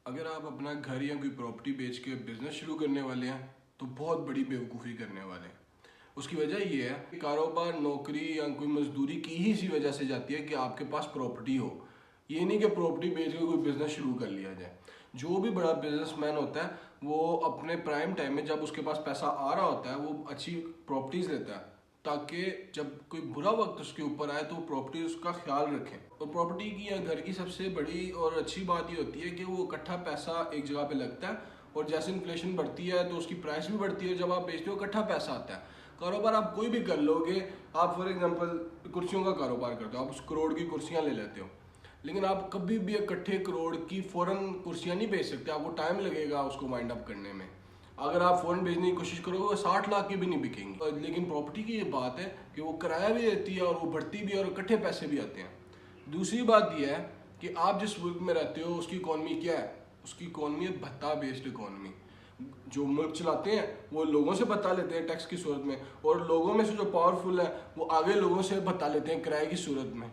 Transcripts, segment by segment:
अगर आप अपना घर या कोई प्रॉपर्टी बेच के बिजनेस शुरू करने वाले हैं तो बहुत बड़ी बेवकूफ़ी करने वाले हैं। उसकी वजह ये है कि कारोबार, नौकरी या कोई मजदूरी की ही इसी वजह से जाती है कि आपके पास प्रॉपर्टी हो। ये नहीं कि प्रॉपर्टी बेच के कोई बिजनेस शुरू कर लिया जाए। जो भी बड़ा बिजनेसमैन होता है वो अपने प्राइम टाइम में, जब उसके पास पैसा आ रहा होता है, वो अच्छी प्रॉपर्टीज लेता है ताकि जब कोई बुरा वक्त उसके ऊपर आए तो प्रॉपर्टी उसका ख्याल रखें। तो प्रॉपर्टी की या घर की सबसे बड़ी और अच्छी बात ये होती है कि वो इकट्ठा पैसा एक जगह पे लगता है और जैसे इन्फ्लेशन बढ़ती है तो उसकी प्राइस भी बढ़ती है। जब आप बेचते हो इकट्ठा पैसा आता है। कारोबार आप कोई भी कर लोगे। आप फॉर एग्जांपल कुर्सियों का कारोबार करते हो, आप उस करोड़ की कुर्सियां ले लेते हो, लेकिन आप कभी भी इकट्ठे करोड़ की फौरन कुर्सियां नहीं बेच सकते। आपको टाइम लगेगा उसको वाइंड अप करने में। अगर आप फ़ौरन बेचने की कोशिश करोगे वो 60 लाख की भी नहीं बिकेंगी। लेकिन प्रॉपर्टी की ये बात है कि वो किराया भी देती है और वो बढ़ती भी है और इकट्ठे पैसे भी आते हैं। दूसरी बात यह है कि आप जिस मुल्क में रहते हो उसकी इकॉनमी क्या है। उसकी इकॉनमी है भत्ता बेस्ड इकॉनमी। जो मुल्क चलाते हैं वो लोगों से भत्ता लेते हैं टैक्स की सूरत में, और लोगों में से जो पावरफुल है वो आगे लोगों से भत्ता लेते हैं किराए की सूरत में।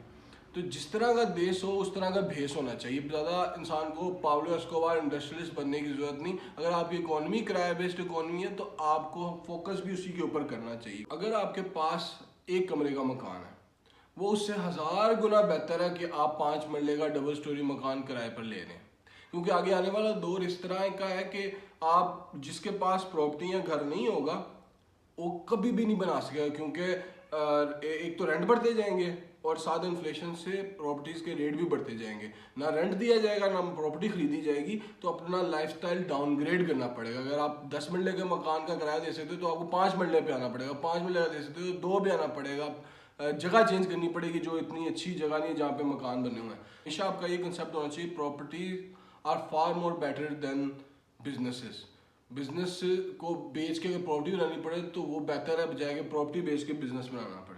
तो जिस तरह का देश हो उस तरह का भेस होना चाहिए। ज़्यादा इंसान को पाब्लो एस्कोबार इंडस्ट्रियलिस्ट बनने की ज़रूरत नहीं। अगर आपकी इकॉनमी किराया बेस्ड इकॉनमी है तो आपको फोकस भी उसी के ऊपर करना चाहिए। अगर आपके पास एक कमरे का मकान है वो उससे 1000 गुना बेहतर है कि आप 5 मरले का डबल स्टोरी मकान किराए पर ले रहे हैं। क्योंकि आगे आने वाला दौर इस तरह का है कि आप जिसके पास प्रॉपर्टी या घर नहीं होगा वो कभी भी नहीं बना सकेगा, क्योंकि एक तो रेंट बढ़ते जाएंगे और साथ इन्फ्लेशन से प्रॉपर्टीज के रेट भी बढ़ते जाएंगे। ना रेंट दिया जाएगा ना प्रॉपर्टी खरीदी जाएगी, तो अपना लाइफस्टाइल डाउनग्रेड करना पड़ेगा। अगर आप 10 मरले के मकान का किराया दे सकते हो तो आपको 5 मरले पे आना पड़ेगा, 5 मरले का दे सकते हो तो 2 पे आना पड़ेगा। जगह चेंज करनी पड़ेगी, जो इतनी अच्छी जगह नहीं है जहाँ पे मकान बने हुए हैं। हमेशा आपका ये कंसेप्ट होना चाहिए, property are far more better than businesses. Business को बेच के अगर प्रॉपर्टी बनानी पड़े तो वो बेहतर है बजाय कि प्रॉपर्टी बेच के बिजनेस बनाना पड़े।